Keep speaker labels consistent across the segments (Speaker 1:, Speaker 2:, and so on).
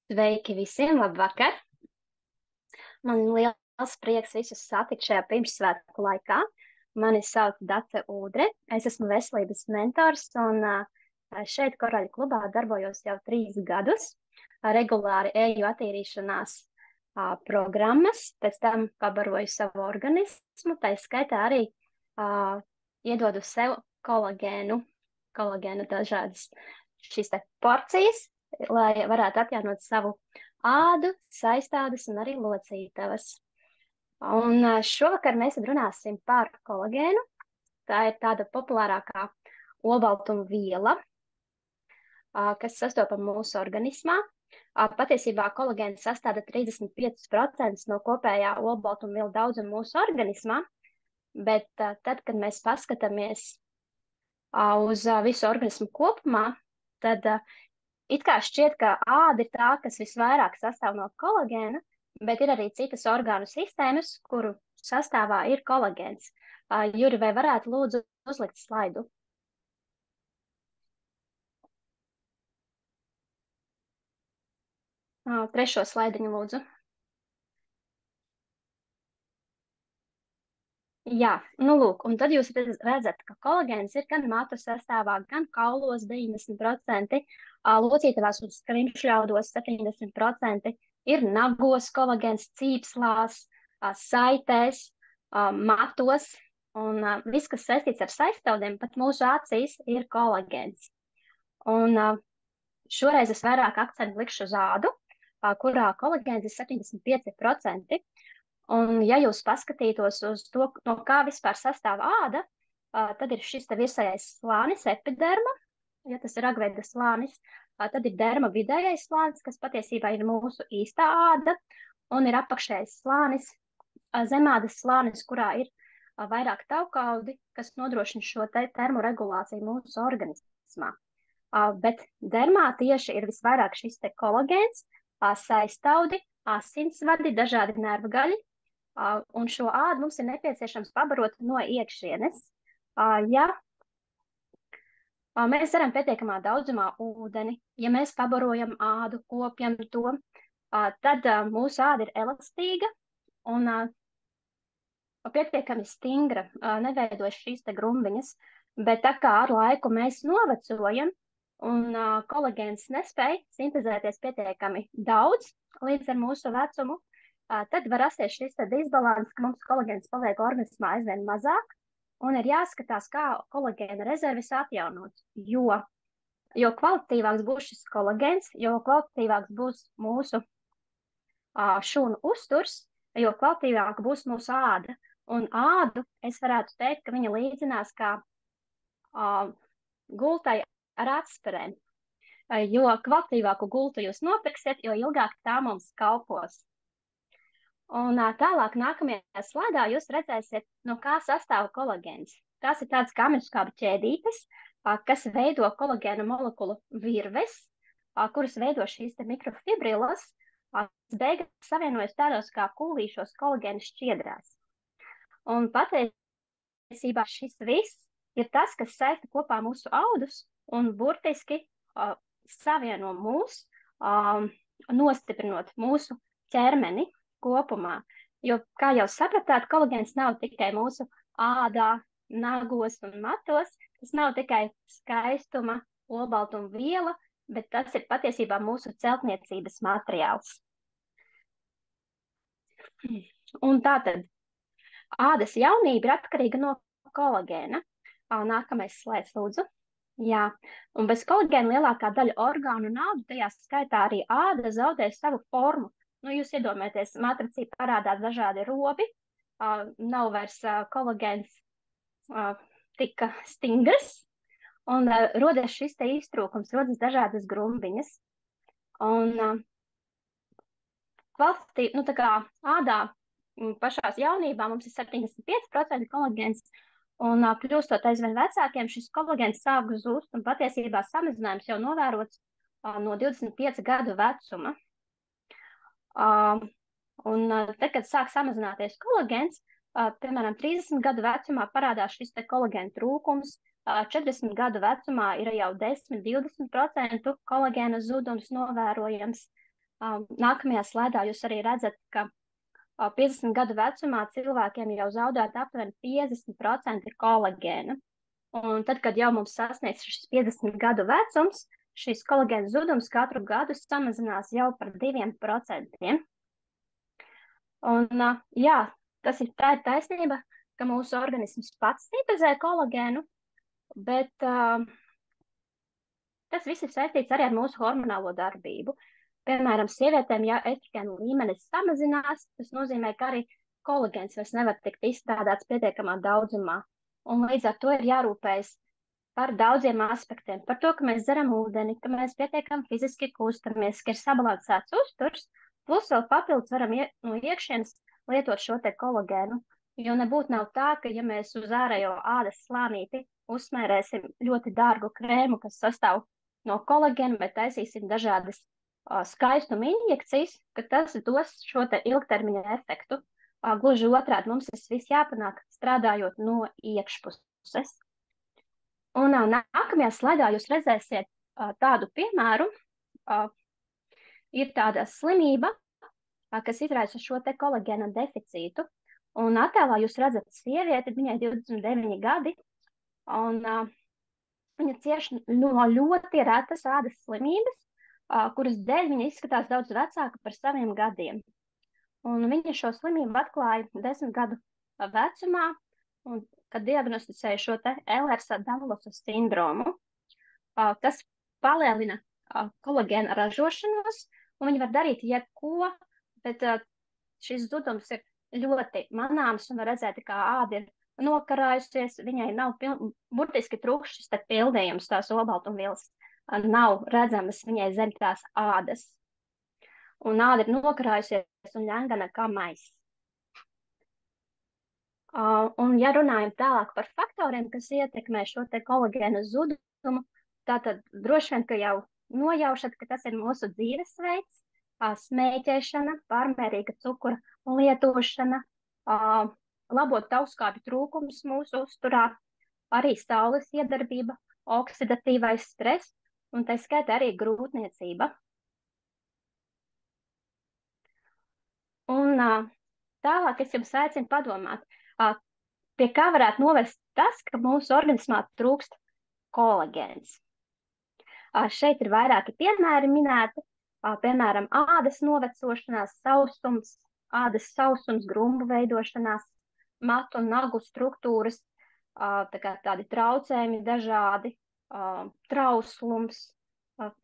Speaker 1: Sveiki visiem, labvakar! Man liels prieks visus satikt šajā pirmsvētku laikā. Mani sauc Dace Ūdre, es esmu veselības mentors un šeit Koraļu klubā darbojos jau 3 gadus. Regulāri eju attīrīšanās programmas, pēc tam pabaroju savu organismu, tā skaitā arī iedodu sev kolagēnu dažādas šīs te porcijas, lai varētu atjaunot savu ādu, saistādes un arī locītavas. Un šovakar mēs runāsim par kolagēnu. Tā ir tāda populārākā olbaltuma viela, kas sastopama mūsu organismā. Patiesībā kolagēns sastāda 35% no kopējā olbaltuma vielu daudzuma mūsu organismā, bet tad, kad mēs paskatāmies uz visu organismu kopumā, tad it kā šķiet, ka āda ir tā, kas visvairāk sastāv no kolagēna, bet ir arī citas orgānu sistēmas, kuru sastāvā ir kolagēns. Juri, vai varētu lūdzu uzlikt slaidu? Trešo slaidiņu lūdzu. Jā, nu lūk, un tad jūs redzat, ka kolagēns ir gan matu sastāvā, gan kaulos 90%, locītavās un skrimšļaudos 70%, ir nagos kolagēns, cīpslās, saitēs, matos, un viss, kas saistīts ar saistāvdiem, pat mūsu acīs, ir kolagēns. Un šoreiz es vairāk akcentu likšu uz ādu, kurā kolagēns ir 75%. Un, ja jūs paskatītos uz to, no kā vispār sastāv āda, tad ir šis te virsējais slānis, epiderma, ja tas ir agveda slānis, tad ir derma vidējais slānis, kas patiesībā ir mūsu īstā āda, un ir apakšējais slānis, zemādas slānis, kurā ir vairāk taukaudi, kas nodrošina šo te termoregulāciju mūsu organismā. Bet dermā tieši ir visvairāk šis te kolagēns, saistaudi, asinsvadi, dažādi nervgaļi, un šo ādu mums ir nepieciešams pabarot no iekšienes. Ja mēs dzeram pietiekamā daudzumā ūdeni, ja mēs pabarojam ādu, kopjam to, tad mūsu āda ir elastīga un pietiekami stingra, neveidojas šīs te grumbiņas, bet tā kā ar laiku mēs novecojam un kolagēns nespēj sintezēties pietiekami daudz līdz ar mūsu vecumu, tad var rasties šis disbalans, ka mums kolagēns paliek organismā aizvien mazāk, un ir jāskatās, kā kolagēna rezerves atjaunot, jo kvalitatīvāks būs šis kolagēns, jo kvalitatīvāks būs mūsu šūnu uzturs, jo kvalitatīvāka būs mūsu āda. Un ādu es varētu teikt, ka viņa līdzinās kā gultai ar atspērēm, jo kvalitatīvāku gultu jūs nopirksiet, jo ilgāk tā mums kalpos. Un tālāk nākamajā slaidā jūs redzēsiet, no kā sastāv kolagēns. Tās ir tādas kā aminoskābu ķēdītes, kas veido kolagēna molekulu virves, kuras veido šīs te mikrofibrillas, beigās savienojas tādos kā kūlīšos kolagēna šķiedrās. Un patiesībā šis viss ir tas, kas saista kopā mūsu audus un burtiski savieno mūs, nostiprinot mūsu ķermeni kopumā. Jo, kā jau sapratāt, kolagēns nav tikai mūsu ādā, nagos un matos, tas nav tikai skaistuma, olbaltuma viela, bet tas ir patiesībā mūsu celtniecības materiāls. Un tātad ādas jaunība ir atkarīga no kolagēna. Nākamais slaids, lūdzu. Jā, un bez kolagēna lielākā daļa orgānu un ādu, tajā skaitā arī āda, zaudē savu formu. Nu, jūs iedomājaties, matricī parādās dažādi robi, nav vairs kolagēns tik stingrs, un rodas šis te iztrūkums, rodas dažādas grumbiņas. Un kvalitatīvi, nu tā kā ādā pašās jaunībā mums ir 75% kolagēns, un kļūstot aizvien vecākiem, šis kolagēns sāk zust, un patiesībā samazinājums jau novērots no 25 gadu vecuma. Un tad, kad sāk samazināties kolagēns, piemēram, 30 gadu vecumā parādās šis te kolagēna trūkums, 40 gadu vecumā ir jau 10–20% kolagēna zudums novērojams, Nākamajā slaidā jūs arī redzat, ka 50 gadu vecumā cilvēkiem jau zaudēta aptuveni 50% kolagēna. Un tad, kad jau mums sasniegs šis 50 gadu vecums, šīs kolagēna zudums katru gadu samazinās jau par 2%. Un, jā, tā ir taisnība, ka mūsu organisms pats sintezē kolagēnu, bet tas viss ir saistīts arī ar mūsu hormonālo darbību. Piemēram, sievietēm, ja estrogēna līmenis samazinās, tas nozīmē, ka arī kolagēns vairs nevar tikt izstrādāts pietiekamā daudzumā. Un līdz ar to ir jārūpējas par daudziem aspektiem. Par to, ka mēs dzeram ūdeni, ka mēs pietiekami fiziski kustamies, ka ir sabalansēts uzturs, plus vēl papildus varam no iekšienes lietot šo te kolagēnu. Jo nebūtu nav tā, ka ja mēs uz ārējo ādas slānīti uzsmērēsim ļoti dārgu krēmu, kas sastāv no kolagēna, bet taisīsim dažādas skaistuma injekcijas, ka tas dos šo te ilgtermiņa efektu. Gluži otrādi mums tas viss jāpanāk strādājot no iekšpuses. Un nākamajā slaidā jūs redzēsiet tādu piemēru. Ir tāda slimība, kas izraisa šo te kolagēna deficītu. Un attēlā jūs redzat sievieti, viņai 29 gadi, un viņa cieš no ļoti retas ādas slimības, kuras dēļ viņa izskatās daudz vecāka par saviem gadiem. Un viņa šo slimību atklāja 10 gadu vecumā, un, kad diagnosticēja šo te Ehlers-Danlosa sindromu, kas palielina kolagēna ražošanos, un viņi var darīt jebko, bet šis zudums ir ļoti manāms un var redzēt, kā āda ir nokarājusies, viņai nav burtiski trūkst šis te pildījums, tās olbaltumvielas nav redzamas viņai zem tās ādas. Un āda ir nokarājusies un ļengana kā maiss. Un ja runājam tālāk par faktoriem, kas ietekmē šo te kolagēna zudumu, tātad droši vien, ka jau nojaušat, ka tas ir mūsu dzīvesveids, smēķēšana, pārmērīga cukura lietošana, labot tautskāpju trūkums mūsu uzturā, arī saules iedarbība, oksidatīvais stress un tā skaitā arī grūtniecība. Un tālāk es jums aicinu padomāt, pie kā varētu novest tas, ka mūsu organismā trūkst kolagēns. Šeit ir vairāki piemēri minēti, piemēram, ādas novecošanās, sausums, ādas sausums, grumbu veidošanās, matu un nagu struktūras, tādi traucējumi dažādi, trauslums,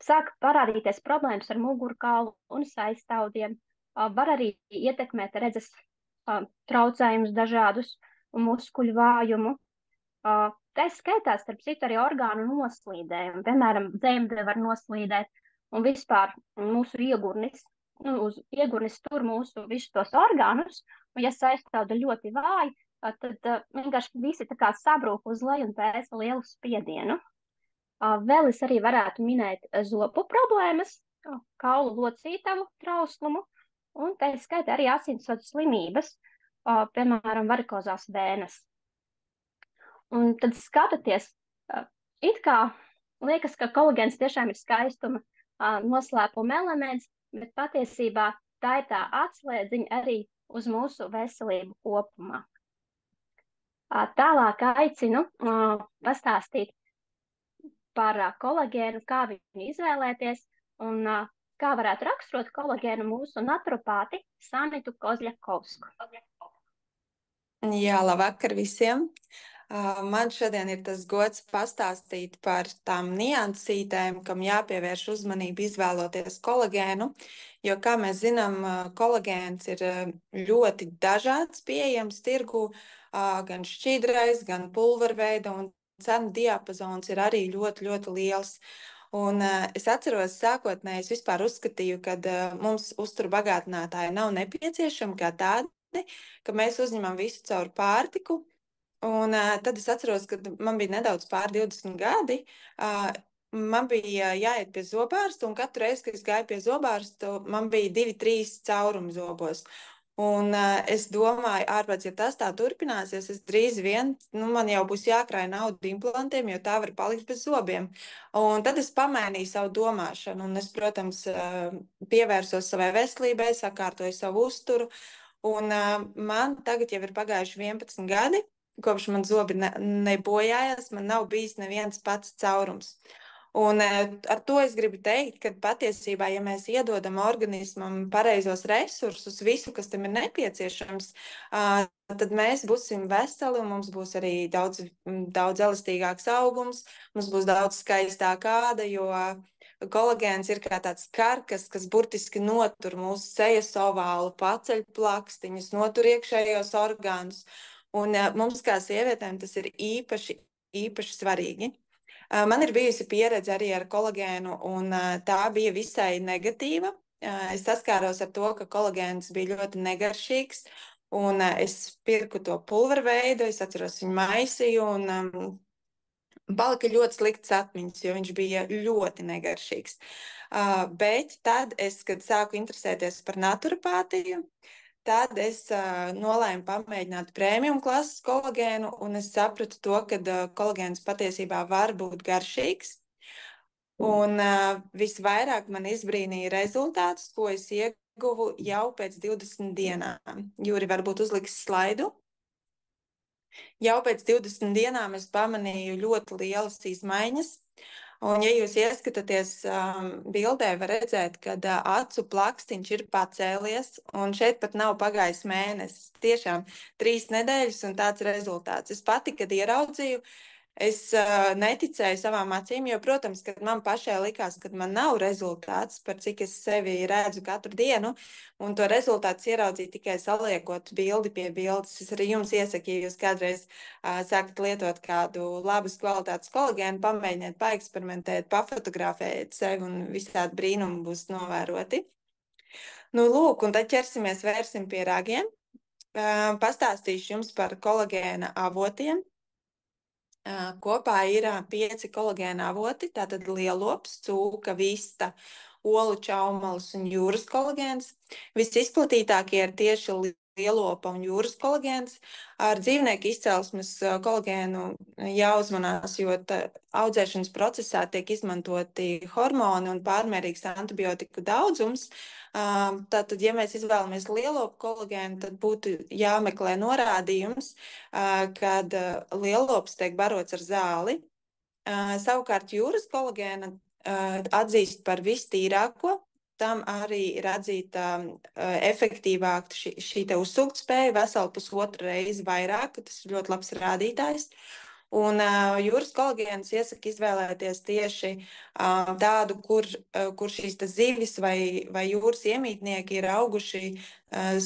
Speaker 1: sāk parādīties problēmas ar mugurkaulu un saistaudiem, var arī ietekmēt redzes traucējumus dažādus un muskuļu vājumu. Tā skaitā, starp citu, arī orgānu noslīdējumu. Piemēram, dzemde var noslīdēt un vispār mūsu iegurnis, uz iegurnis tur mūsu visus tos orgānus, un ja saistauda ļoti vāji, tad vienkārši visi tā kā sabrūk uz leju un pēsa lielu spiedienu. Vēl es arī varētu minēt zopu problēmas, kaulu locītavu trauslumu, un tā skaitā arī asinsvadu slimības, piemēram, varikozās vēnes. Un tad skatoties, it kā liekas, ka kolagēns tiešām ir skaistuma noslēpuma elements, bet patiesībā tā ir tā atslēdziņa arī uz mūsu veselību kopumā. Tālāk aicinu pastāstīt par kolagēnu, kā viņu izvēlēties un kā varētu raksturot kolagēnu mūsu naturopāti Sanitu Kozļakovsku.
Speaker 2: Jā, labvakar visiem! Man šodien ir tas gods pastāstīt par tām niansītēm, kam jāpievērš uzmanība izvēloties kolagēnu, jo, kā mēs zinām, kolagēns ir ļoti dažāds pieejams tirgu, gan šķidrais, gan pulverveida, un cenu diapazons ir arī ļoti, ļoti liels. Un es atceros, sākotnēji es vispār uzskatīju, ka mums uzturbagātinātāji nav nepieciešami kā tādi, ka mēs uzņemam visu caur pārtiku. Un tad es atceros, ka man bija nedaudz pār 20 gadi, man bija jāiet pie zobārsta, un katru reizi, kad es gāju pie zobārsta, man bija 2-3 caurumi zobos. Un es domāju, ārprāts, ja tas tā turpināsies, es drīz vien, man jau būs jākrāj nauda implantiem, jo tā var palikt bez zobiem. Un tad es pamainīju savu domāšanu, un es, protams, pievērsos savai veselībai, sakārtoju savu uzturu. Un man tagad jau ir pagājuši 11 gadi, kopš man zobi nebojājās, man nav bijis neviens pats caurums. Un ar to es gribu teikt, ka patiesībā, ja mēs iedodam organismam pareizos resursus, visu, kas tam ir nepieciešams, tad mēs būsim veseli un mums būs arī daudz elastīgāks augums, mums būs daudz skaistāka āda, jo kolagēns ir kā tāds karkas, kas burtiski notur mūsu sejas ovālu, paceļ plakstiņus, notur iekšējos orgānus. Un mums kā sievietēm tas ir īpaši svarīgi. Man ir bijusi pieredze arī ar kolagēnu, un tā bija visai negatīva. Es saskāros ar to, ka kolagēns bija ļoti negaršīgs, un es pirku to pulveru veidu, es atceros viņu maisīju, un palika ļoti slikts atmiņas, jo viņš bija ļoti negaršīgs. Bet tad es, kad sāku interesēties par naturopātiju, tad es nolēmu pamēģināt prēmijum klases kolagēnu, un es sapratu to, ka kolagēns patiesībā var būt garšīgs. Un visvairāk man izbrīnīja rezultātus, ko es ieguvu jau pēc 20 dienām. Jūri, varbūt uzliks slaidu. Jau pēc 20 dienām es pamanīju ļoti lielas izmaiņas. Un, ja jūs ieskatāties bildē, var redzēt, ka acu plakstiņš ir pacēlies, un šeit pat nav pagājis mēnesis. Tiešām 3 nedēļas un tāds rezultāts. Es pati, kad ieraudzīju, es neticēju savām acīm, jo, protams, kad man pašai likās, ka man nav rezultāts, par cik es sevi redzu katru dienu, un to rezultātu ieraudzīt tikai saliekot bildi pie bildes. Es arī jums iesaku, ja jūs kādreiz sākat lietot kādu labas kvalitātes kolagēnu, pamēģiniet, paeksperimentēt, pafotografēt sevi, un visādi brīnumi būs novēroti. Nu, lūk, un tad vērsim pie ragiem. Pastāstīšu jums par kolagēna avotiem. Kopā ir 5 kolagēna avoti, tātad lielops, cūka, vista, olu čaumalis un jūras kolagēns. Visizplatītākie ir tieši lielopa un jūras kolagēns. Ar dzīvnieku izcelsmes kolagēnu jāuzmanās, jo audzēšanas procesā tiek izmantoti hormoni un pārmērīgs antibiotiku daudzums. Tātad, ja mēs izvēlamies lielopu kolagēnu, tad būtu jāmeklē norādījums, kad lielops tiek barots ar zāli. Savukārt jūras kolagēna atzīst par vistīrāko. Tam arī ir atzīta efektīvāk šī uzsūktspēja, veselu pusotru reizi vairāk, tas ir ļoti labs rādītājs. Un jūras kolagēns iesaka izvēlēties tieši tādu, kur šīs zivis vai jūras iemītnieki ir auguši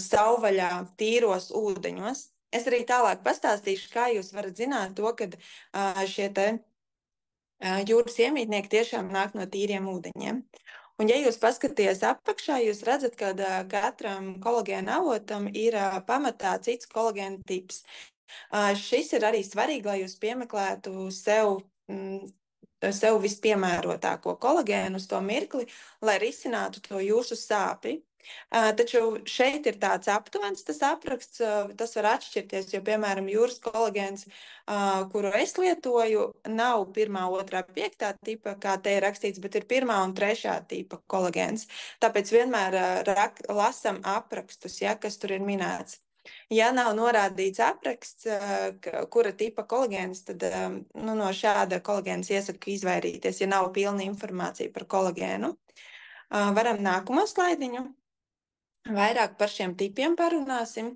Speaker 2: savvaļā, tīros ūdeņos. Es arī tālāk pastāstīšu, kā jūs varat zināt to, ka šie jūras iemītnieki tiešām nāk no tīriem ūdeņiem. Un, ja jūs paskaties apakšā, jūs redzat, ka katram kolagēna avotam ir pamatā cits kolagēna tips. Šis ir arī svarīgi, lai jūs piemeklētu sev vispiemērotāko kolagēnu uz to mirkli, lai risinātu to jūsu sāpi. Taču šeit ir tāds aptuvens tas apraksts, tas var atšķirties, jo, piemēram, jūras kolagēns, kuru es lietoju, nav 1., 2., 5. tipa, kā te ir rakstīts, bet ir 1. un 3. tipa kolagēns. Tāpēc vienmēr lasam aprakstus, ja, kas tur ir minēts. Ja nav norādīts apraksts, kura tipa kolagēns, tad no šāda kolagēnas iesaku izvairīties, ja nav pilna informācija par kolagēnu. Varam nākamo slaidiņu. Vairāk par šiem tipiem parunāsim.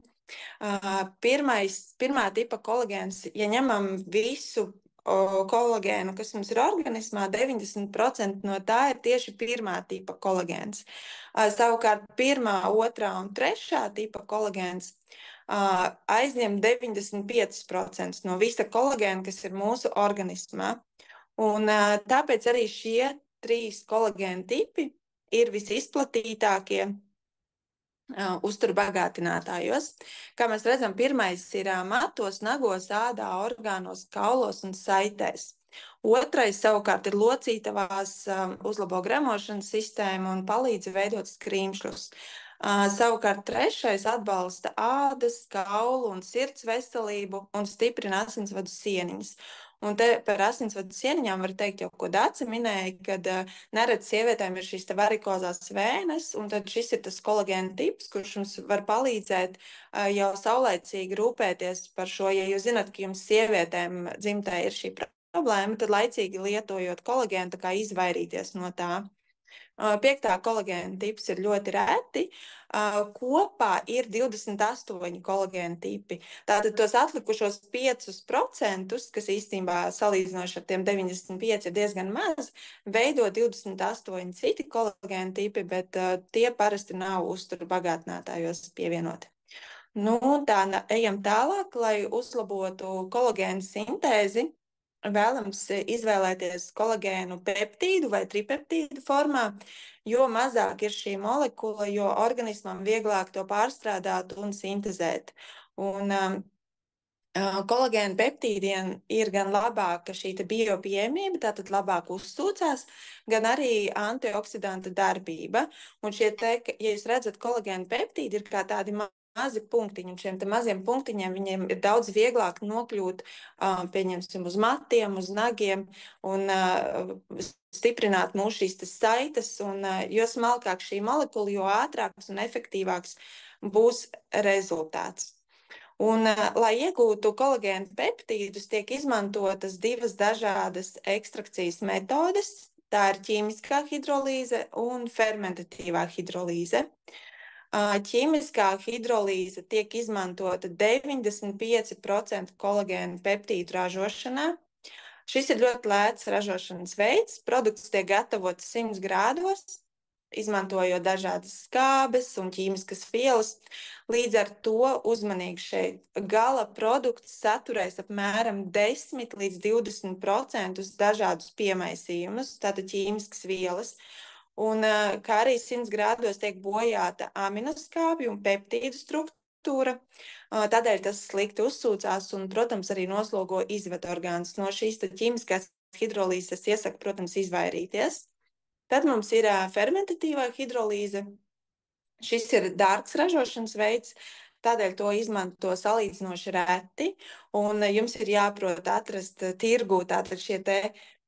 Speaker 2: Pirmā tipa kolagēns, ja ņemam visu kolagēnu, kas mums ir organismā, 90% no tā ir tieši 1. tipa kolagēns. Savukārt 1., 2. un 3. tipa kolagēns aizņem 95% no visa kolagēna, kas ir mūsu organismā. Un tāpēc arī šie 3 kolagēna tipi ir visizplatītākie uzturbagātinātājos. Kā mēs redzam, pirmais ir matos, nagos, ādā, orgānos, kaulos un saitēs. Otrais savukārt ir locītavās, uzlabo gremošanas sistēmu un palīdz veidot skrīmšļus. Savukārt trešais atbalsta ādas, kaulu un sirds veselību un stiprina asinsvadu sieniņas. Un te par asinsvadu sieniņām var teikt, jau ko Dāca minēja, kad neredz sievietēm ir šīs varikozās vēnes, un tad šis ir tas kolagēna tips, kurš mums var palīdzēt jau saulaicīgi rūpēties par šo. Ja jūs zināt, ka jums sievietēm dzimtē ir šī problēma, tad laicīgi lietojot kolagēnu, tā kā izvairīties no tā. Piektā kolagēna tips ir ļoti reti. Kopā ir 28 kolagēna tipi. Tātad tos atlikušos 5%, kas īstenībā salīdzinoši ar tiem 95 ir diezgan maz, veido 28 citi kolagēna tipi, bet tie parasti nav uzturu bagātinātājos pievienoti. Nu, tā ejam tālāk, lai uzlabotu kolagēna sintēzi. Vēlams izvēlēties kolagēnu peptīdu vai tripeptīdu formā, jo mazāk ir šī molekula, jo organismam vieglāk to pārstrādāt un sintezēt. Un kolagēna peptīdiem ir gan labāka šī biopieejamība, tātad labāk uzsūcās, gan arī antioksidanta darbība. Un šie te, ja jūs redzat, kolagēna peptīdi ir kā tādi mazi punktiņi, un šiem maziem punktiņiem viņiem ir daudz vieglāk nokļūt, pieņemsim, uz matiem, uz nagiem un stiprināt mūsu šīs saites, un jo smalkāk šī molekula, jo ātrāks un efektīvāks būs rezultāts. Un, lai iegūtu kolagēna peptīdus, tiek izmantotas divas dažādas ekstrakcijas metodes. Tā ir ķīmiskā hidrolīze un fermentatīvā hidrolīze. Ķīmiskā hidrolīze tiek izmantota 95% kolagēna peptīdu ražošanā. Šis ir ļoti lēts ražošanas veids. Produkts tiek gatavots 100 grādos, izmantojot dažādas skābes un ķīmiskas vielas. Līdz ar to uzmanīgi šeit gala produkts saturēs apmēram 10 līdz 20% dažādus piemaisījumus, tātad ķīmiskas vielas. Un kā arī 100 grādos tiek bojāta aminoskābju un peptīdu struktūra. Tādēļ tas slikti uzsūcās un, protams, arī noslogo izvedu orgānus. No šīs ķīmiskās hidrolīzes iesaku, protams, izvairīties. Tad mums ir fermentatīvā hidrolīze. Šis ir dārgs ražošanas veids, tādēļ to izmanto salīdzinoši reti, un jums ir jāprot atrast tirgū tātad šie te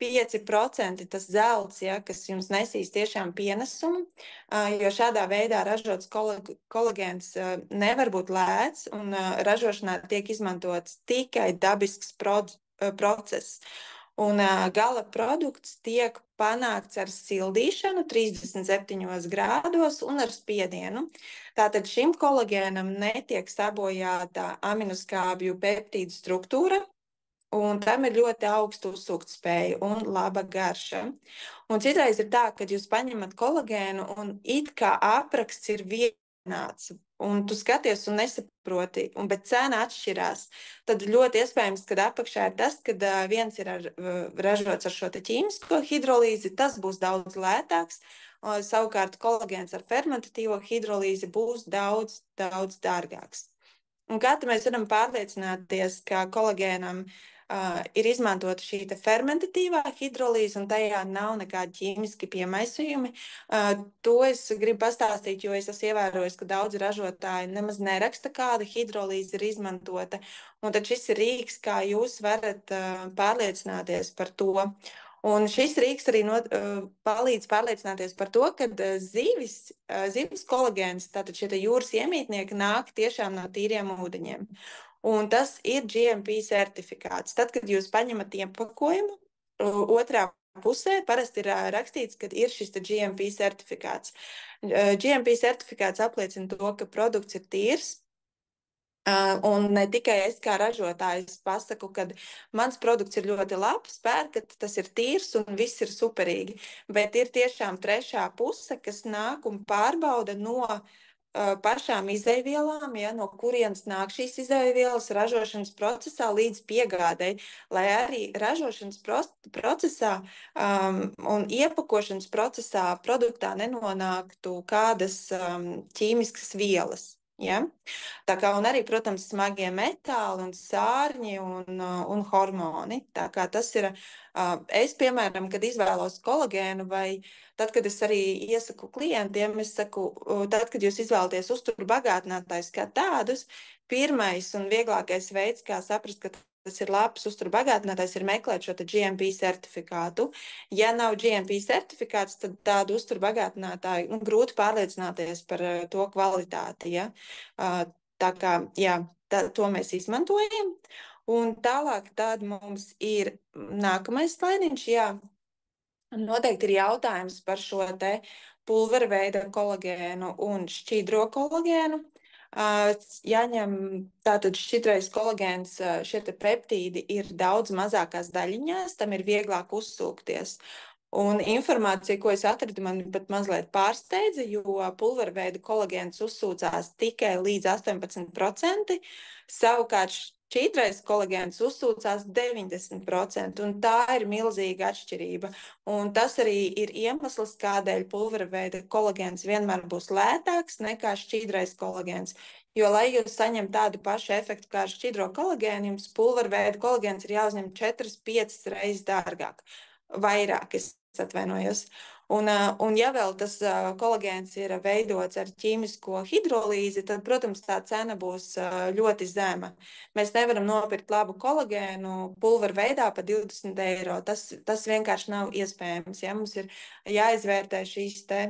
Speaker 2: 5% tas zelts, ja, kas jums nesīs tiešām pienesumu, jo šādā veidā ražots kolagēns nevar būt lēts, un ražošanā tiek izmantots tikai dabisks process. Un gala produkts tiek panākts ar sildīšanu 37 grādos un ar spiedienu. Tātad šim kolagēnam netiek sabojāta aminoskābju peptīdu struktūra, un tam ir ļoti augsta uzsūktspēja un laba garša. Un citreiz ir tā, ka jūs paņemat kolagēnu un it kā apraksts ir vienāds, un tu skaties un nesaproti, bet cena atšķirās. Tad ļoti iespējams, ka apakšā ir tas, ka viens ir ražots ar šo ķīmisko hidrolīzi, tas būs daudz lētāks, savukārt kolagēns ar fermentatīvo hidrolīzi būs daudz, daudz dārgāks. Un kā mēs varam pārliecināties, ka kolagēnam ir izmantota šī fermentatīvā hidrolīze, un tajā nav nekādi ķīmiski piemaisījumi. To es gribu pastāstīt, jo es esmu ievērojis, ka daudzi ražotāji nemaz neraksta, kāda hidrolīze ir izmantota. Un tad šis ir rīks, kā jūs varat pārliecināties par to. Un šis rīks arī palīdz pārliecināties par to, ka zivis kolagēns, tātad šie jūras iemītnieki, nāk tiešām no tīriem ūdeņiem. Un tas ir GMP certifikāts. Tad, kad jūs paņemat iepakojumu, otrā pusē parasti ir rakstīts, ka ir šis GMP certifikāts. GMP certifikāts apliecina to, ka produkts ir tīrs. Un ne tikai es kā ražotājs pasaku, ka mans produkts ir ļoti labs, pērkat, tas ir tīrs un viss ir superīgi. Bet ir tiešām trešā puse, kas nāk un pārbauda no pašām izejvielām, ja, no kurienes nāk šīs izejvielas ražošanas procesā līdz piegādei, lai arī ražošanas procesā un iepakošanas procesā produktā nenonāktu kādas ķīmiskas vielas. Ja? Tā kā, un arī, protams, smagie metāli un sārņi un hormoni. Tā kā tas ir, es, piemēram, kad izvēlos kolagēnu vai tad, kad es arī iesaku klientiem, es saku, tad, kad jūs izvēlaties uzturu bagātinātājus kā tādus, pirmais un vieglākais veids, kā saprast, ka tas ir labs uzturu bagātinātājs, ir meklēt šo GMP certifikātu. Ja nav GMP certifikāts, tad tādu uzturu bagātinātāju grūti pārliecināties par to kvalitāti. Ja? Tā kā jā, to mēs izmantojam. Un tālāk mums ir nākamais slaidiņš. Jā, noteikti ir jautājums par šo te pulveru veida kolagēnu un šķidro kolagēnu. Jāņem tātad šķidrais kolagēns, šie te peptīdi ir daudz mazākās daļiņās, tam ir vieglāk uzsūkties. Un informācija, ko es atradu, man pat mazliet pārsteidza, jo pulverveida kolagēns uzsūcās tikai līdz 18%, savukārt šķidrais kolagēns uzsūcās 90%, un tā ir milzīga atšķirība. Un tas arī ir iemesls, kādēļ pulverveida kolagēns vienmēr būs lētāks nekā šķidrais kolagēns. Jo, lai jūs saņemtu tādu pašu efektu kā ar šķidro kolagēnu, jums pulverveida kolagēns ir jāuzņem 4-5 reizes dārgāk. Vairāk, es atvainojos. Un ja vēl tas kolagēns ir veidots ar ķīmisko hidrolīzi, tad, protams, tā cena būs ļoti zema. Mēs nevaram nopirkt labu kolagēnu pulveru veidā par 20 eiro. Tas vienkārši nav iespējams. Ja? Mums ir jāizvērtē šīs te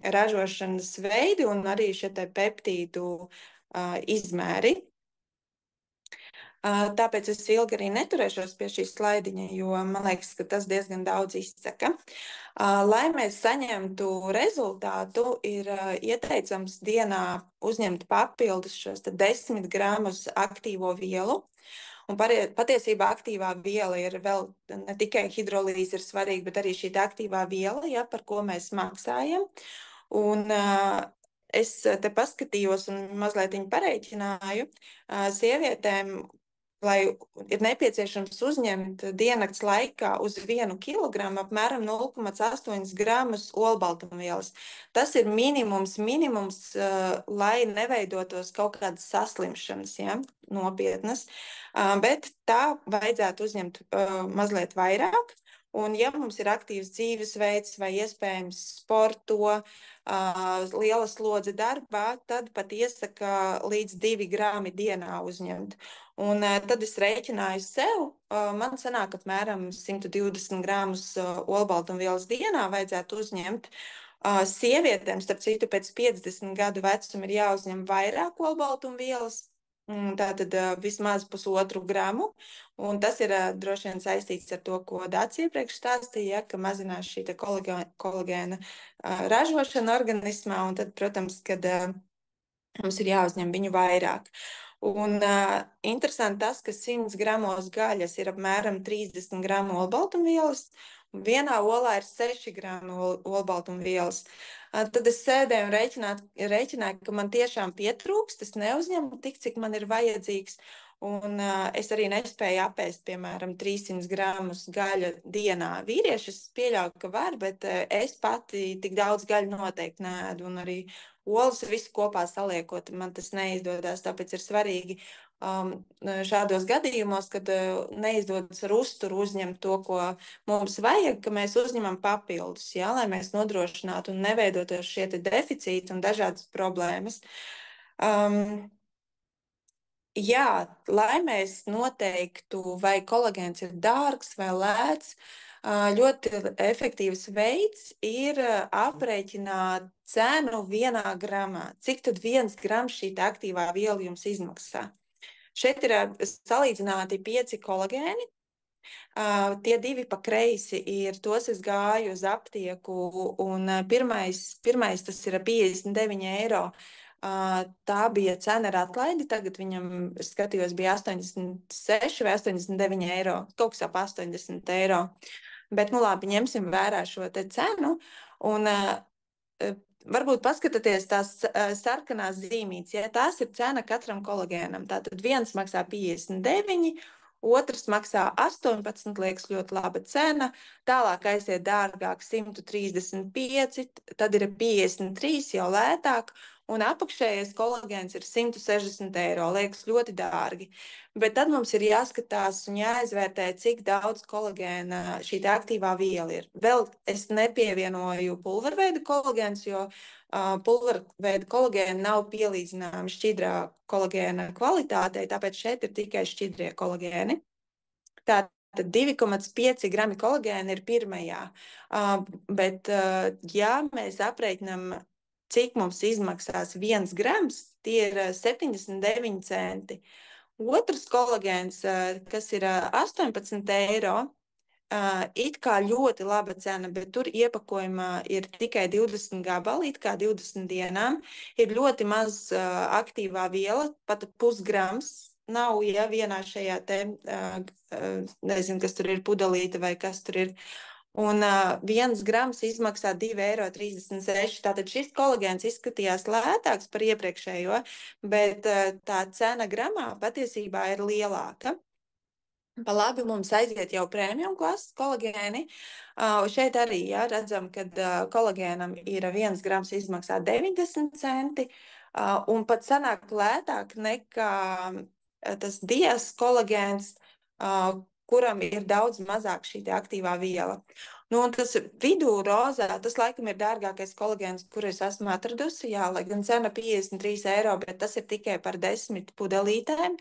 Speaker 2: ražošanas veidi un arī šie te peptīdu izmēri. Tāpēc es ilgi arī neturēšos pie šī slaidiņa, jo man liekas, ka tas diezgan daudz izsaka. Lai mēs saņemtu rezultātu, ir ieteicams dienā uzņemt papildus šos 10 gramus aktīvo vielu. Un patiesībā aktīvā viela ir vēl ne tikai hidrolīze ir svarīga, bet arī šī aktīvā viela, ja, par ko mēs maksājam. Un es te paskatījos un mazliet pareiķināju sievietēm, lai ir nepieciešams uzņemt diennakts laikā uz 1 kilogramu apmēram 0,8 gramus olbaltumvielas. Tas ir minimums, lai neveidotos kaut kādas saslimšanas, ja, nopietnas, bet tā vajadzētu uzņemt mazliet vairāk. Un, ja mums ir aktīvs dzīvesveids vai iespējams sporto, liela slodze darbā, tad pat iesaka līdz 2 grami dienā uzņemt. Un tad es rēķināju sev, man sanāk apmēram 120 gramus olbaltumvielas dienā vajadzētu uzņemt. Sievietēm, starp citu, pēc 50 gadu vecuma ir jāuzņem vairāk olbaltumvielas. Tātad vismaz 1,5 gramu, un tas ir droši vien saistīts ar to, ko Dācis iepriekš stāstīja, ka mazinās šī kolagēna ražošana organismā, un tad, protams, kad mums ir jāuzņem viņu vairāk. Un interesanti tas, ka 100 gramos gaļas ir apmēram 30 gramu olbaltumvielas, un vienā olā ir 6 gramu olbaltumvielas. Tad es sēdēju un rēķināju, ka man tiešām pietrūkst, es neuzņemu tik, cik man ir vajadzīgs. Un es arī nespēju apēst, piemēram, 300 gramus gaļa dienā. Vīrieši es pieļauju, ka var, bet es pati tik daudz gaļu noteikti neēdu. Un arī olas visu kopā saliekot, man tas neizdodas. Tāpēc ir svarīgi šādos gadījumos, kad neizdodas ar uzturu uzņemt to, ko mums vajag, ka mēs uzņemam papildus, ja, lai mēs nodrošinātu un neveidotos šie deficīti un dažādas problēmas. Jā, lai mēs noteiktu, vai kolagēns ir dārgs vai lēts, ļoti efektīvs veids ir aprēķināt cenu 1 gramā. Cik tad 1 grams šī aktīvā viela jums izmaksā? Šeit ir salīdzināti 5 kolagēni. Tie 2 pa kreisi ir, tos es gāju uz aptieku, un pirmais tas ir 59 eiro. Tā bija cena ar atlaidi, tagad viņam, es skatījos, bija 86 vai 89 eiro, kaut kas ap 80 eiro. Bet, nu labi, ņemsim vērā šo te cenu, un varbūt paskatieties tās sarkanās zīmītes, ja tās ir cena katram kolagēnam. Tātad viens maksā 59, otrs maksā 18, liekas ļoti laba cena, tālāk aiziet dārgāk 135, tad ir 53 jau lētāk, un apakšējais kolagēns ir 160 eiro. Liekas ļoti dārgi. Bet tad mums ir jāskatās un jāizvērtē, cik daudz kolagēna šī aktīvā viela ir. Vēl es nepievienoju pulverveida kolagēns, jo pulverveida kolagēna nav pielīdzināma šķidrā kolagēna kvalitātei, tāpēc šeit ir tikai šķidrie kolagēni. Tātad 2,5 grami kolagēna ir pirmajā. Bet, ja mēs aprēķinām, cik mums izmaksās 1 grams, tie ir 79 centi. Otrs kolagēns, kas ir 18 eiro, it kā ļoti laba cena, bet tur iepakojumā ir tikai 20 gabali, it kā 20 dienām. Ir ļoti maz aktīvā viela, pat pusgrams. Nav, ja vienā šajā te, nezinu, kas tur ir pudelīte vai kas tur ir. Un 1 grams izmaksā 2,36 eiro. Tātad šis kolagēns izskatījās lētāks par iepriekšējo, bet tā cena gramā patiesībā ir lielāka. Pa labi mums aiziet jau premium klases kolagēni. Šeit arī redzam, ka kolagēnam ir 1 grams izmaksā 90 centi, un pat sanāk lētāk nekā tas Dias kolagēns, kuram ir daudz mazāk šī aktīvā viela. Nu, un tas vidū rozā, tas laikam ir dārgākais kolagēns, kur es esmu atradusi, jā, lai gan cena 53 eiro, bet tas ir tikai par 10 pudelītēm.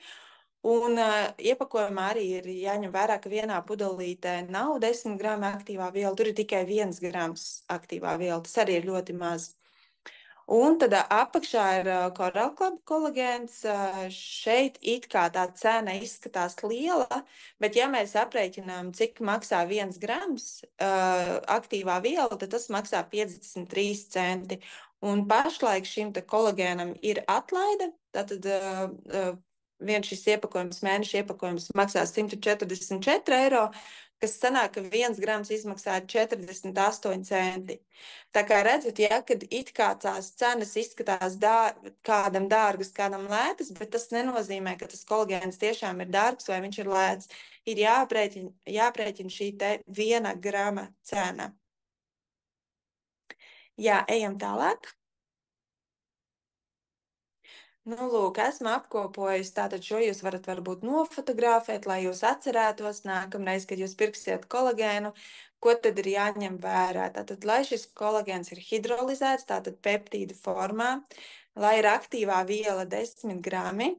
Speaker 2: Un iepakojumā arī ir jāņem vērā, ka vienā pudelītē nav 10 grami aktīvā viela, tur ir tikai 1 grams aktīvā viela. Tas arī ir ļoti maz. Un tad apakšā ir Coral Club kolagēns. Šeit it kā tā cena izskatās liela, bet ja mēs aprēķinām, cik maksā 1 grams aktīvā viela, tad tas maksā 53 centi. Un pašlaik šim te kolagēnam ir atlaide, tātad viens šis iepakojums, mēneša iepakojums maksā 144 eiro, kas sanāk, ka 1 grams izmaksā 48 centi. Tā kā redzat, ja, kad it kā tās cenas izskatās kādam dārgas, kādam lētas, bet tas nenozīmē, ka tas kolagēns tiešām ir dārgs vai viņš ir lēts. Ir jāprēķina šī te 1 grama cena. Jā, ejam tālāk. Nu, lūk, esmu apkopojusi, tātad šo jūs varat varbūt nofotografēt, lai jūs atcerētos nākamreiz, kad jūs pirksiet kolagēnu, ko tad ir jāņem vērā. Tātad, lai šis kolagēns ir hidrolizēts, tātad peptīdu formā, lai ir aktīvā viela 10 grami,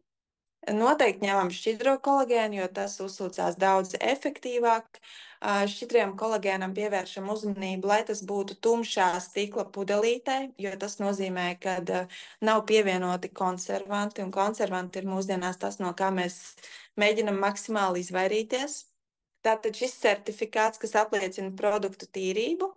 Speaker 2: noteikti ņemam šķidro kolagēnu, jo tas uzsūcās daudz efektīvāk. Šķidriem kolagēnam pievēršam uzmanību, lai tas būtu tumšā stikla pudelītē, jo tas nozīmē, ka nav pievienoti konservanti, un konservanti ir mūsdienās tas, no kā mēs mēģinam maksimāli izvairīties. Tātad šis certifikāts, kas apliecina produktu tīrību,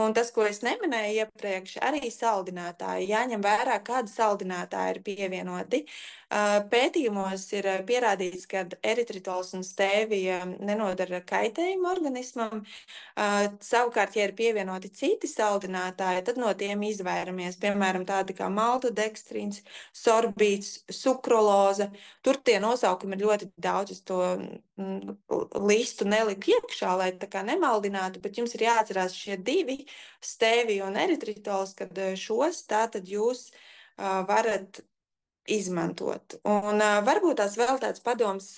Speaker 2: un tas, ko es neminēju iepriekš, arī saldinātāji. Jāņem vērā, kādi saldinātāji ir pievienoti. Pētījumos ir pierādīts, ka eritritols un stēvija nenodara kaitējumu organismam. Savukārt, ja ir pievienoti citi saldinātāji, tad no tiem izvairamies. Piemēram, tādi kā maltodekstrīns, sorbīts, sukroloze. Tur tie nosaukumi ir ļoti daudz. Es to listu neliku iekšā, lai tā kā nemaldinātu, bet jums ir jāatcerās šie divi, stēvija un eritritols, kad šos tātad jūs varat izmantot. Un varbūt tās vēl tāds padoms,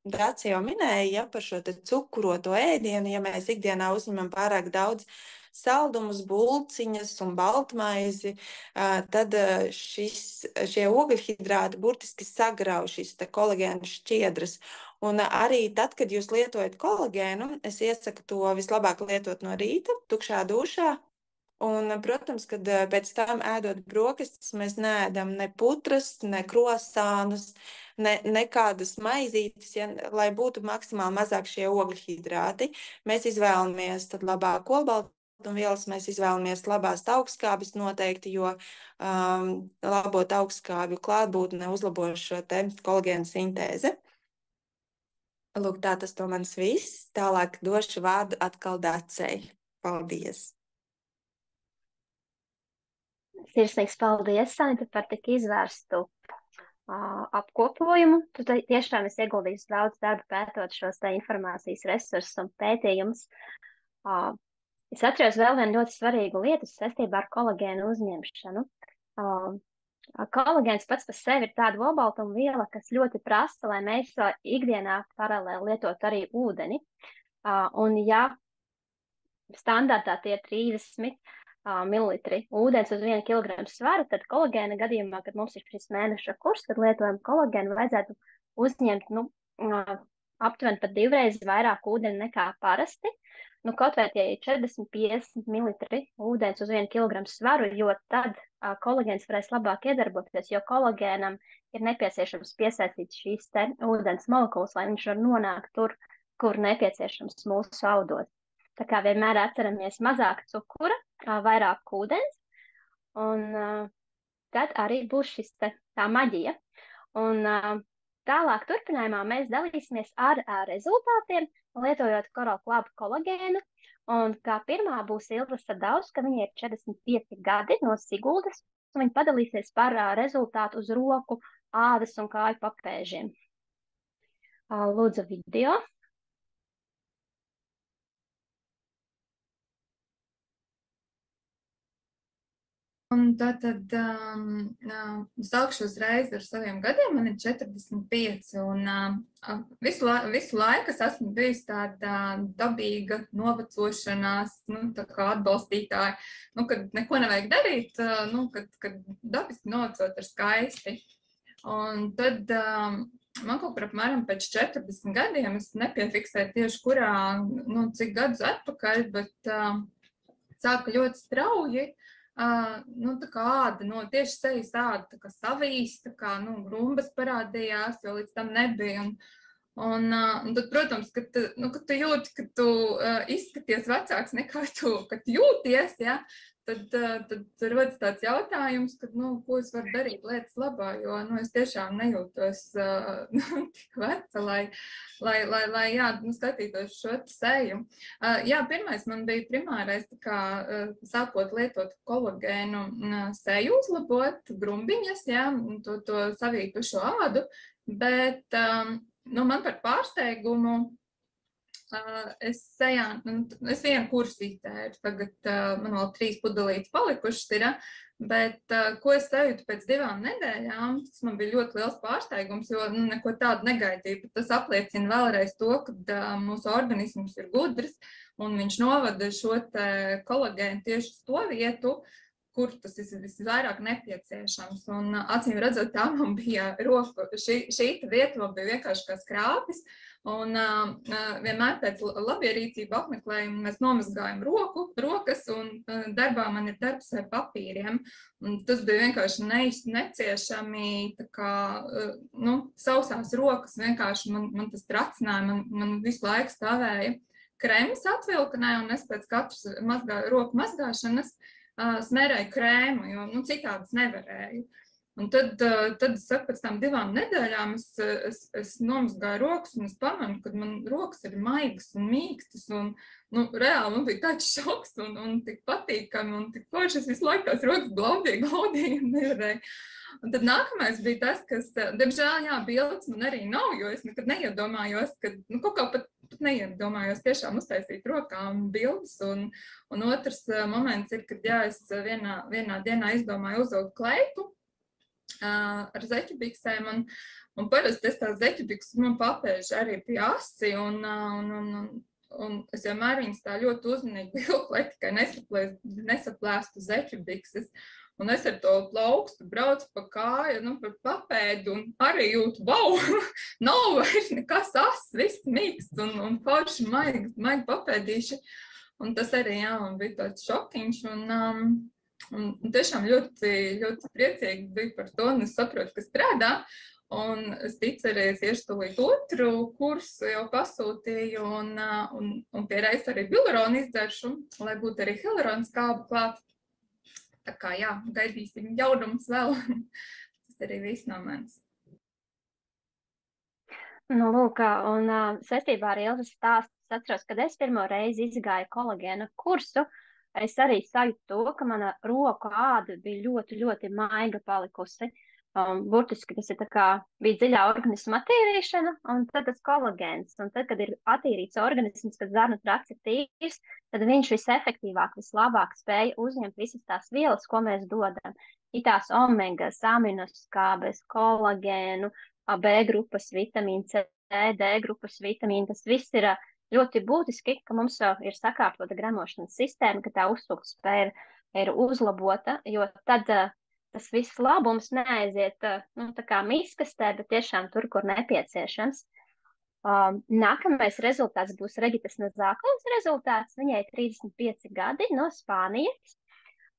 Speaker 2: Dācis jau minēja, ja par šo te cukuroto ēdienu, ja mēs ikdienā uzņemam pārāk daudz saldumus, bulciņas un baltmaizi, tad šie ogļhidrāti burtiski sagrauj šīs te kolagēna šķiedras. Un arī tad, kad jūs lietojat kolagēnu, es iesaku to vislabāk lietot no rīta, tukšā dušā. Un, protams, kad pēc tam ēdot brokastis, mēs neēdam ne putras, ne krosānus, ne kādas maizītes, ja, lai būtu maksimāli mazāk šie ogļhidrāti. Mēs izvēlamies tad labāk olbaltumvielas, mēs izvēlamies labās augstskābes noteikti, jo labot augstskābju klātbūtne uzlabo šo te kolagēnu sintēzi. Lūk, tā tas to mans viss. Tālāk došu vārdu atkal Dacei. Paldies!
Speaker 1: Sirsnīgs paldies, Sanita, par tik izvērstu apkopojumu. Tu tiešām esi ieguldījis daudz darba pētot šos te informācijas resursus un pētījumus. Es atceros vēl vienu ļoti svarīgu lietu saistībā ar kolagēnu uzņemšanu. Kolagēns pats par sevi ir tāda olbaltumviela, kas ļoti prasa, lai mēs ikdienā paralēli lietot arī ūdeni. Un ja standartā tie ir 30 mililitri ūdens uz 1 kilogramu svara, tad kolagēna gadījumā, kad mums ir šis mēneša kurs, kad lietojam kolagēnu, vajadzētu uzņemt aptuveni pat 2 reizes vairāk ūdeni nekā parasti. Kaut vai tie ir 40-50 mililitri ūdens uz 1 kilogramu svaru, jo tad kolagēns varēs labāk iedarboties, jo kolagēnam ir nepieciešams piesaistīt šīs te ūdens molekulas, lai viņš var nonākt tur, kur nepieciešams mūsu audos. Tā kā vienmēr atceramies mazāk cukura, vairāk ūdens, un tad arī būs šis tā maģija. Un tālāk turpinājumā mēs dalīsimies ar rezultātiem, lietojot Coral Club kolagēnu. Un kā pirmā būs Ilva Sadauska, viņa ir 45 gadi no Siguldas, un viņa padalīsies par rezultātu uz roku, ādas un kāju papēžiem. Lūdzu video.
Speaker 2: Un tātad sākšu uzreiz ar saviem gadiem. Man ir 45, un visu laiku es esmu bijusi tāda dabīga novecošanās, tā kā atbalstītāja, kad neko nevajag darīt, kad dabiski novecot ir skaisti. Un tad man kaut kur apmēram pēc 40 gadiem, es nepiefiksēju tieši kurā, cik gadus atpakaļ, bet sāka ļoti strauji. Tā kā āda, tieši sejas āda, tā kā savīs, tā kā, grumbas parādījās, jo līdz tam nebija. Un tad, protams, kad tu jūti, ka tu izskaties vecāks nekā kad tu jūties, ja, tad rodas tāds jautājums, ka, ko es varu darīt lietas labā, jo, es tiešām nejūtos tik veca, lai skatītos šo seju. Jā, pirmais man bija primārais, tā kā sākot lietot kolagēnu seju uzlabot, grumbiņas, jā, to savītušo ādu, bet man par pārsteigumu es vienu kursu iztēru, tagad man vēl 3 pudelītes palikušas ir, bet ko es sajūtu pēc 2 nedēļām, tas man bija ļoti liels pārsteigums, jo neko tādu negaidīju, bet tas apliecina vēlreiz to, ka mūsu organisms ir gudrs un viņš novada šo te kolagēnu tieši uz to vietu, kur tas ir visvairāk nepieciešams. Un acīm redzot, tā man bija roka, šī vieta man bija vienkārši kā skrāpis, un vienmēr pēc labierīcību apmeklējumu mēs nomazgājam rokas, un darbā man ir darbs ar papīriem. Un tas bija vienkārši neciešami, tā kā, sausās rokas, vienkārši man tas tracināja, man visu laiku stāvēja kremas atvilkanē, un es pēc katras roku mazgāšanas smērēju krēmu, jo citādas nevarēju. Un tad es saku, pēc tām 2 nedēļām es nomazgāju rokas, un es pamanu, ka man rokas ir maigas un mīkstas, un reāli man bija tāds šoks, un tik patīkami, un tik forši es visu laiku tās rokas glaudīju, un nevarēju. Un tad nākamais bija tas, kas, diemžēl, jā, bildes man arī nav, jo es nekad neiedomājos, ka, kaut kā pat neiedomājos tiešām uztaisīt rokām bildes, un otrs moments ir, kad, jā, es vienā dienā izdomāju uzvilkt kleitu ar zeķubiksēm, un parasti es tās zeķubikses man papēžu arī pie asi, un es vienmēr viņas tā ļoti uzmanīgi vilku, lai tikai nesaplēstu zeķubikses. Un es ar to plaukstu braucu pa kāju, par papēdu, un arī jūtu, wow, nav vairs nekas ass, viss mīksts, un forši maigi papēdīši. Un tas arī, jā, man bija tāds šokiņš, un tiešām ļoti, ļoti priecīgi bija par to, un es saprotu, ka strādā. Un es ticu arī, es iešu tūlīt otru kursu jau pasūtīju, un pie reizes arī bileronu izdzeršu, lai būtu arī hilarona skāba klāt. Tā kā, jā, gaidīsim jaunums vēl. Tas arī viss no manis.
Speaker 1: Lūk, un saistībā ar Ilzas stāstu es atceros, kad es pirmo reizi izgāju kolagēna kursu, es arī sajūtu to, ka mana roku āda bija ļoti, ļoti maiga palikusi. Burtiski tas ir tā kā bija dziļā organisma attīrīšana, un tad tas kolagēns. Un tad, kad ir attīrīts organisms, kad zarnu trakts ir tīrs, tad viņš visefektīvāk, vislabāk spēja uzņemt visas tās vielas, ko mēs dodam. citās omegas, aminoskābes, kolagēnu, B grupas vitamīnu C, D grupas vitamīnu. Tas viss ir ļoti būtiski, ka mums ir sakārtota gremošanas sistēma, ka tā uztūkspēja ir uzlabota, jo tad tas viss labums neaiziet nu, tā kā miskastē, bet tiešām tur, kur nepieciešams. Nākamais rezultāts būs Regitas Nazākovas rezultāts. Viņai ir 35 gadi no Spānijas.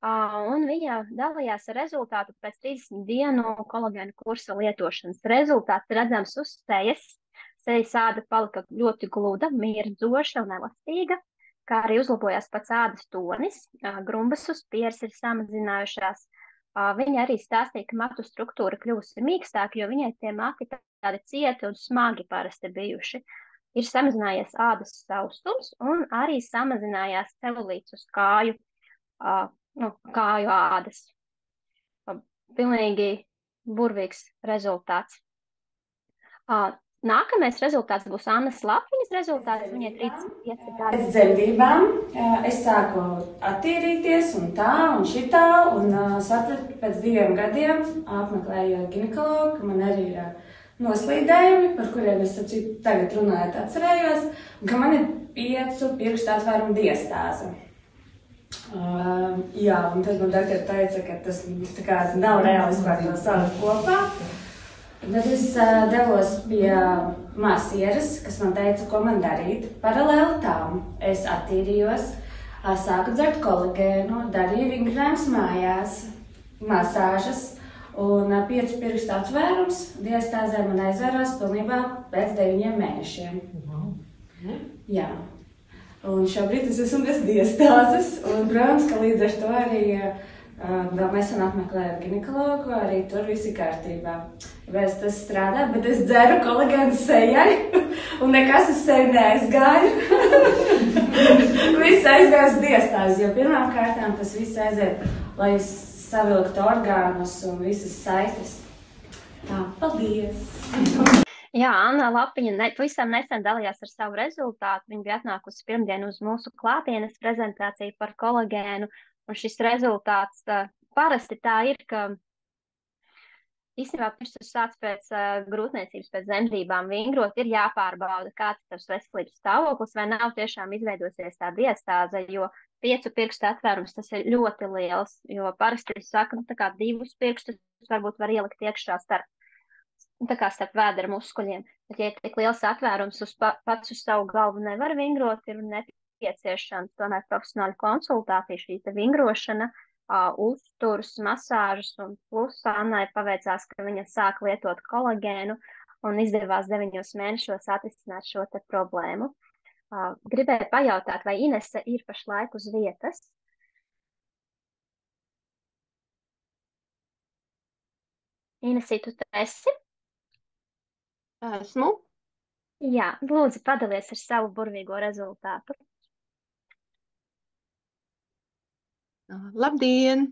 Speaker 1: Un viņa dalījās ar rezultātu pēc 30 dienu kolagēna kursa lietošanas. Rezultāts redzams uz sejas. Sejas āda palika ļoti gluda, mirdzoša un elastīga, kā arī uzlabojās pats ādas tonis. Grumbas uz pieres ir samazinājušās. Viņa arī stāstīja, ka matu struktūra kļūsi mīkstāka, jo viņai tie mati tādi cieti un smagi parasti bijuši. Ir samazinājies ādas saustums un arī samazinājās celulīts uz kāju, kāju ādas. Pilnīgi burvīgs rezultāts. Nākamais rezultāts būs Annas Lapiņas rezultāts. Viņai 35 gadi.
Speaker 3: Pēc dzemdībām es sāku attīrīties un tā un šitā, un sapratu pēc 2 gadiem, apmeklējot ginekologu, ka man arī ir noslīdējumi, par kuriem es tagad runājot atcerējos, un ka man ir 5 pirkstu atvērumu diastāze. Jā, un tad man doktori teica, ka tas tā kā nav reāli vispār to salikt kopā. Tad es devos pie masieres, kas man teica, ko man darīt. Paralēli tam es attīrījos, sāku dzert kolagēnu, darīju vingrinājumus mājās, masāžas, un 5 pirkstu atvērums diastāzē man aizvērās pilnībā pēc 9 mēnešiem. Jā. Un šobrīd es esmu bez diastāzes, un, protams, ka līdz ar to arī vēl nesen apmeklēju ginekologu, arī tur viss ir kārtībā. Vēs tas strādā, bet es dzeru kolagēnu sejai, un nekas uz sevi neaizgāja. Viss aizgāja uz diastāzi, jo pirmām kārtām tas viss aiziet, lai savilktu orgānus un visas saites. Tā, paldies!
Speaker 1: Jā, Anna Lapiņa pavisam nesen dalījās ar savu rezultātu. Viņa bija atnākusi pirmdien uz mūsu klātienes prezentāciju par kolagēnu, un šis rezultāts parasti tā ir, ka īstenībā pirms tu sāc pēc grūtniecības, pēc dzemdībām vingrot, ir jāpārbauda, kāds ir tavs veselības stāvoklis, vai nav tiešām izveidosies tā diastāze, jo 5 pirkstu atvērums tas ir ļoti liels, jo parasti saka, tā kā 2 pirkstus varbūt var ielikt iekšā starp vēdera muskuļiem. Bet, ja ir tik liels atvērums pats uz savu galvu nevar vingrot, ir nepieciešams tomēr profesionāli konsultācija, šī vingrošana, uzturs, masāžas, un plus Annai paveicās, ka viņa sāk lietot kolagēnu un izdevās 9 mēnešos atrisināt šo te problēmu. Gribēju pajautāt, vai Inese ir pašlaik uz vietas? Inesī, tu esi?
Speaker 4: Esmu.
Speaker 1: Jā, lūdzu, padalies ar savu burvīgo rezultātu.
Speaker 4: Labdien!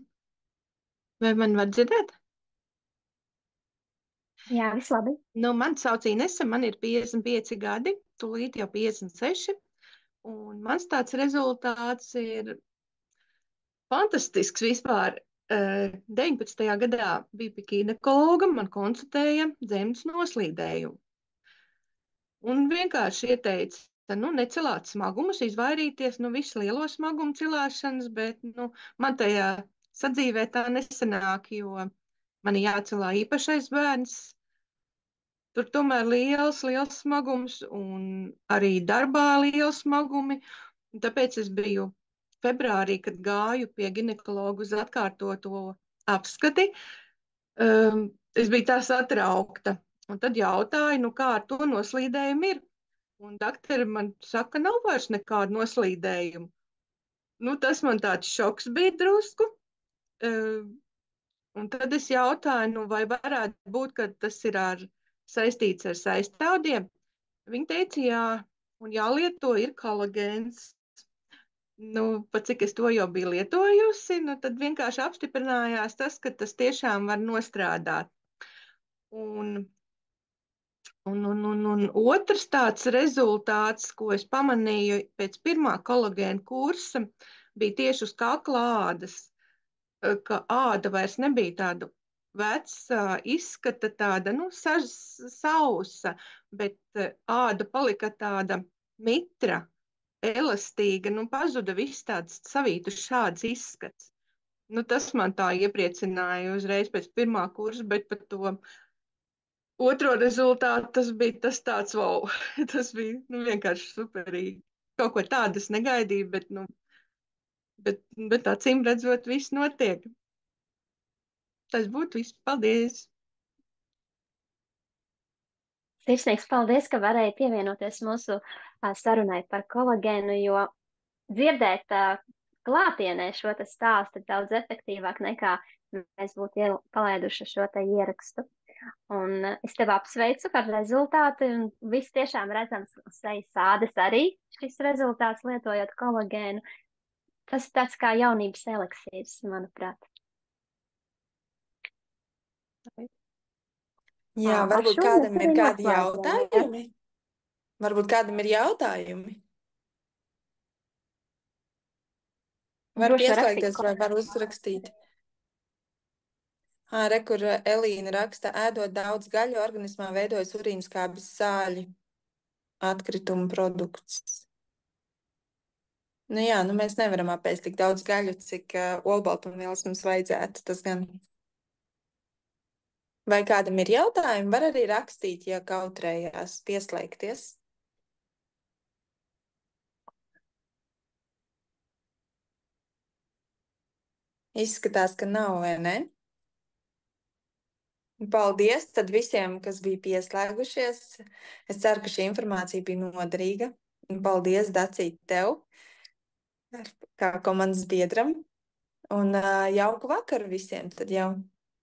Speaker 4: Vai man var dzirdēt?
Speaker 1: Jā, viss labi.
Speaker 4: Man sauc Inese, man ir 55 gadi, tūlīt jau 56, un mans tāds rezultāts ir fantastisks vispār. 19. gadā biju pie ginekologa, man konsultēja dzemdas noslīdējumu. Un vienkārši ieteica, necelāt smagumus, izvairīties no visu lielo smagumu cilāšanas, bet, man tajā sadzīvē tā nesanāk, jo man jācelā īpašais bērns. Tur tomēr liels smagums un arī darbā liels smagumi. Un tāpēc es biju februārī, kad gāju pie ginekologa uz atkārtoto apskati, es biju tā satraukta. Un tad jautāju, kā ar to noslīdējumu ir. Un doktori man saka, nav vairs nekādu noslīdējumu. Tas man tāds šoks bija drusku. Un tad es jautāju, vai varētu būt, ka tas ir saistīts ar saistāvdiem. Viņi teica, jā, un jālieto ir kolagēns. Pat cik es to jau biju lietojusi, tad vienkārši apstiprinājās tas, ka tas tiešām var nostrādāt. Un otrs tāds rezultāts, ko es pamanīju pēc pirmā kolagēna kursa, bija tieši uz kakla ādas. ka āda vairs nebija tāda veca izskata, tāda, nu, sausa, bet āda palika tāda mitra, elastīga, nu, pazuda viss tāds savītus šāds izskats. Nu, tas man tā iepriecināja uzreiz pēc pirmā kursa, bet par to otro rezultātu tas bija tas tāds, wow, tas bija, nu, vienkārši superīgi. Kaut ko tādu es negaidīju, bet, nu, bet acīm redzot, viss notiek. Tas būtu viss. Paldies!
Speaker 1: Sirsnīgs paldies, ka varēji pievienoties mūsu sarunai par kolagēnu, jo dzirdēt klātienē šo te stāstu ir daudz efektīvāk nekā mēs būtu palaiduši šo te ierakstu. Un es tevi apsveicu par rezultātu, un viss tiešām redzams uz sejas ādas arī šis rezultāts lietojot kolagēnu. Tas ir tāds kā jaunības eliksīrs, manuprāt.
Speaker 2: Jā,
Speaker 1: Ar
Speaker 2: varbūt
Speaker 1: šo
Speaker 2: kādam
Speaker 1: mēs
Speaker 2: ir
Speaker 1: arī
Speaker 2: kādi
Speaker 1: noslēdzam, ja?
Speaker 2: jautājumi? Varbūt kādam ir jautājumi? Var
Speaker 1: Droši var rakstīt
Speaker 2: pieslēgties vai var uzrakstīt. Re, kur Elīna raksta, ēdot daudz gaļu, organismā veidojas urīnskābes sāļu atkrituma produkts. Nu jā, nu mēs nevaram apēst tik daudz gaļu, cik olbaltumvielas mums vajadzētu, tas gan. Vai kādam ir jautājumi, var arī rakstīt, ja kautrējās pieslēgties. Izskatās, ka nav, vai ne? Paldies tad visiem, kas bija pieslēgušies. Es ceru, ka šī informācija bija noderīga. Paldies, Dacīt, tev, kā komandas biedram. Un jauku vakaru visiem tad jau.